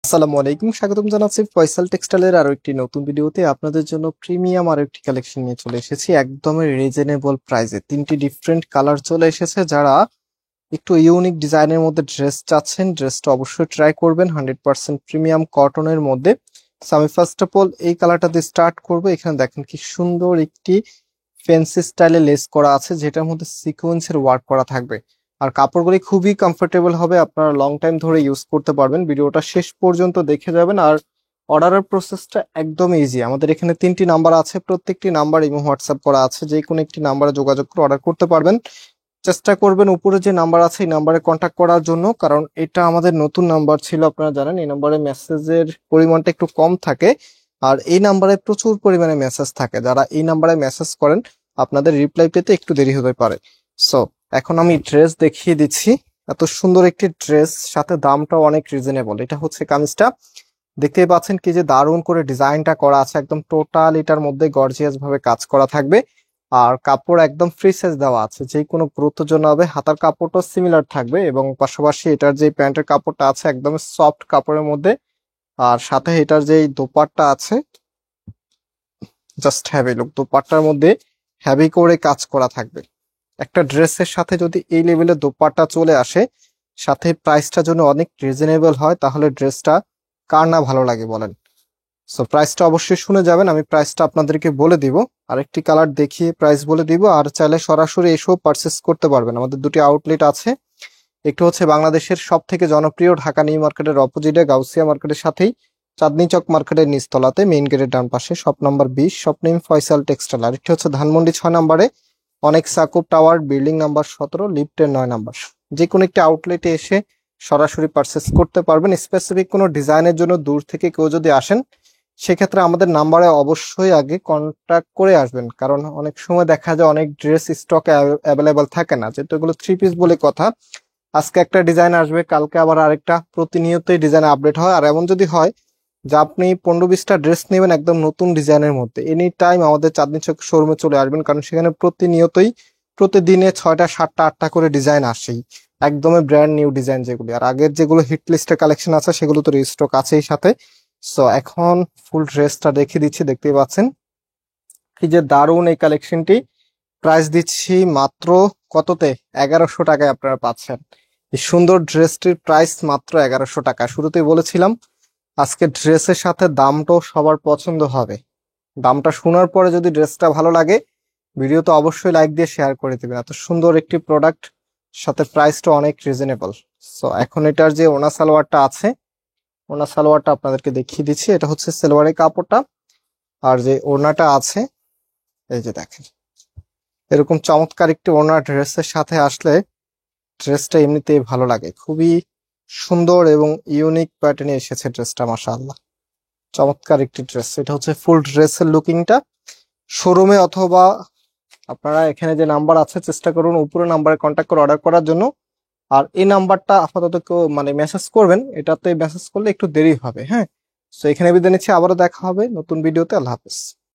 আসসালামু আলাইকুম, স্বাগতম জানাচ্ছি ফয়সাল টেক্সটাইলের আরো একটি নতুন ভিডিওতে। আপনাদের জন্য প্রিমিয়াম আরো একটি কালেকশন নিয়ে চলে এসেছি একদমই রিজনেবল প্রাইসে। তিনটি ডিফারেন্ট কালার চলে এসেছে। যারা একটু ইউনিক ডিজাইনের মধ্যে ড্রেস চাচ্ছেন, ড্রেসটা অবশ্যই ট্রাই করবেন। 100% প্রিমিয়াম কটনের মধ্যে। So, আমি ফার্স্ট অফ অল এই কালারটা দিয়ে স্টার্ট করবো। এখানে দেখেন কি সুন্দর একটি ফ্যান্সি স্টাইলে লেস করা আছে, যেটার মধ্যে সিকোয়েন্সের ওয়ার্ক করা থাকবে। আর কাপড়গুলি খুবই কমফোর্টেবল হবে, আপনারা লং টাইম ধরে ইউজ করতে পারবেন। ভিডিওটা শেষ পর্যন্ত দেখে যাবেন। আর অর্ডারের প্রসেসটা একদম ইজি। আমাদের এখানে 3টি নাম্বার আছে, প্রত্যেকটি নাম্বার ইমো হোয়াটসঅ্যাপ করা আছে। যে কোনো একটি নাম্বারে যোগাযোগ করে অর্ডার করতে পারবেন। চেষ্টা করবেন উপরে যে নাম্বার আছে এই নাম্বারে কন্ট্যাক্ট করার জন্য, কারণ এটা আমাদের নতুন নাম্বার ছিল। আপনারা জানেন এই নাম্বারে মেসেজের পরিমাণটা একটু কম থাকে, আর এই নাম্বারে প্রচুর পরিমাণে মেসেজ থাকে। যারা এই নাম্বারে মেসেজ করেন আপনাদের রিপ্লাই পেতে একটু দেরি হতে পারে। সো এখন আমি ড্রেস দেখিয়ে দিচ্ছি। এত সুন্দর একটি ড্রেস, সাথে দামটাও অনেক রিজনেবল। এটা হচ্ছে কামিজটা, দেখতেই পাচ্ছেন কি যে দারুণ করে ডিজাইনটা করা আছে। একদম টোটাল এটার মধ্যে গর্জিয়াস ভাবে কাজ করা থাকবে। আর কাপড় একদম ফ্রি সাইজ দেওয়া আছে, যে কোনো গুরুত্বের জন্য হবে। হাতার কাপড়টাও সিমিলার থাকবে, এবং পাশাপাশি এটার যে প্যান্টের কাপড়টা আছে একদম সফট কাপড়ের মধ্যে। আর সাথে এটার যে দোপাট্টা আছে, জাস্ট হ্যাভি লুক। দোপাট্টার মধ্যে হ্যাভি করে কাজ করা থাকবে। একটা ড্রেসের সাথে যদি এই লেভেলের দোপাট্টা চলে আসে, সাথে প্রাইসটা জন্য অনেক রিজনেবল হয়, তাহলে ড্রেসটা কার না ভালো লাগে বলেন। সো প্রাইসটা অবশ্যই শুনে যাবেন, আমি প্রাইসটা আপনাদেরকে বলে দিব। আরেকটি কালার দেখিয়ে প্রাইস বলে দিব। আর চাইলে সরাসরি এসেও পারচেস করতে পারবেন। আমাদের দুটি আউটলেট আছে। একটু হচ্ছে বাংলাদেশের সব থেকে জনপ্রিয় ঢাকা নিউ মার্কেটের অপোজিটে গাউসিয়া মার্কেটের সাথেই চাঁদনী চক মার্কেটের নিচতলাতে মেইন গেটের ডান পাশে shop number 20, shop name Faisal textile. আর একটি হচ্ছে ধানমন্ডি 6 নম্বরে অনেক সাকুব টাওয়ার, বিল্ডিং নাম্বার 17, লিফটের 9 নাম্বার। যে কোনো একটি আউটলেটে এসে সরাসরি পারচেস করতে পারবেন। স্পেসিফিক কোনো ডিজাইনের জন্য দূর থেকে কেউ যদি আসেন, সেক্ষেত্রে আমাদের নাম্বারে অবশ্যই আগে কন্ট্যাক্ট করে আসবেন, কারণ অনেক সময় দেখা যায় অনেক ড্রেস স্টকে অ্যাভেলেবেল থাকে না। যেহেতু এগুলো 3 পিস বলে কথা, আজকে একটা ডিজাইন আসবে, কালকে আবার আরেকটা, প্রতিনিয়তই ডিজাইন আপডেট হয়। আর এমন যদি হয় যে আপনি 15-20টা ড্রেস নেবেন একদম নতুন ডিজাইনের মধ্যে, এনি টাইম আমাদের চাঁদনী চক শোরুমে চলে আসবেন, কারণ সেখানে প্রতিনিয়তই প্রতিদিনে 6টা 7টা 8টা করে ডিজাইন আসেই, একদমই ব্র্যান্ড নিউ ডিজাইন যেগুলি। আর আগের যেগুলো হিট লিস্টের কালেকশন আছে সেগুলো তো রিস্টক আছেই সাথে। সো এখন ফুল ড্রেসটা দেখিয়ে দিচ্ছি, দেখতেই পাচ্ছেন কি যে দারুণ এই কালেকশনটি। প্রাইস দিচ্ছি মাত্র কততে? 1100 টাকায় আপনারা পাচ্ছেন এই সুন্দর ড্রেসটির প্রাইস মাত্র 1100 টাকা। শুরুতেই বলেছিলাম আজকে ড্রেসের সাথে দামটাও সবার পছন্দ হবে। দামটা শোনার পরে যদি ড্রেসটা ভালো লাগে, ভিডিও তো অবশ্যই লাইক দিয়ে শেয়ার করে দিবেন। এত সুন্দর একটি প্রোডাক্ট, সাথে প্রাইসটা অনেক রিজনেবল। সো এখন এটার যে ওনা সালোয়ারটা আছে, ওনা সালোয়ারটা আপনাদেরকে দেখিয়ে দিচ্ছি। এটা হচ্ছে সালোয়ারের কাপড়টা। আর যে ওড়নাটা আছে, এই যে দেখেন, এরকম চমৎকার একটি ওড়না ড্রেসের সাথে আসলে ড্রেসটা এমনিতেই ভালো লাগে। খুবই সুন্দর এবং ইউনিক প্যাটার্নে এসেছে ড্রেসটা, মাশাআল্লাহ। চমৎকার একটি ড্রেস। এটা হচ্ছে ফুল ড্রেসের লুকিংটা। শোরুমে অথবা আপনারা এখানে যে নাম্বার আছে, চেষ্টা করুন উপরে নাম্বারে কন্ট্যাক্ট করে অর্ডার করার জন্য। আর এই নাম্বারটা আপাতত কেউ মেসেজ করবেন, এটাতে মেসেজ করলে একটু দেরি হবে। হ্যাঁ, তো এখানে বিদায় নিচ্ছি, আবারও দেখা হবে নতুন ভিডিওতে। আল্লাহ হাফেজ।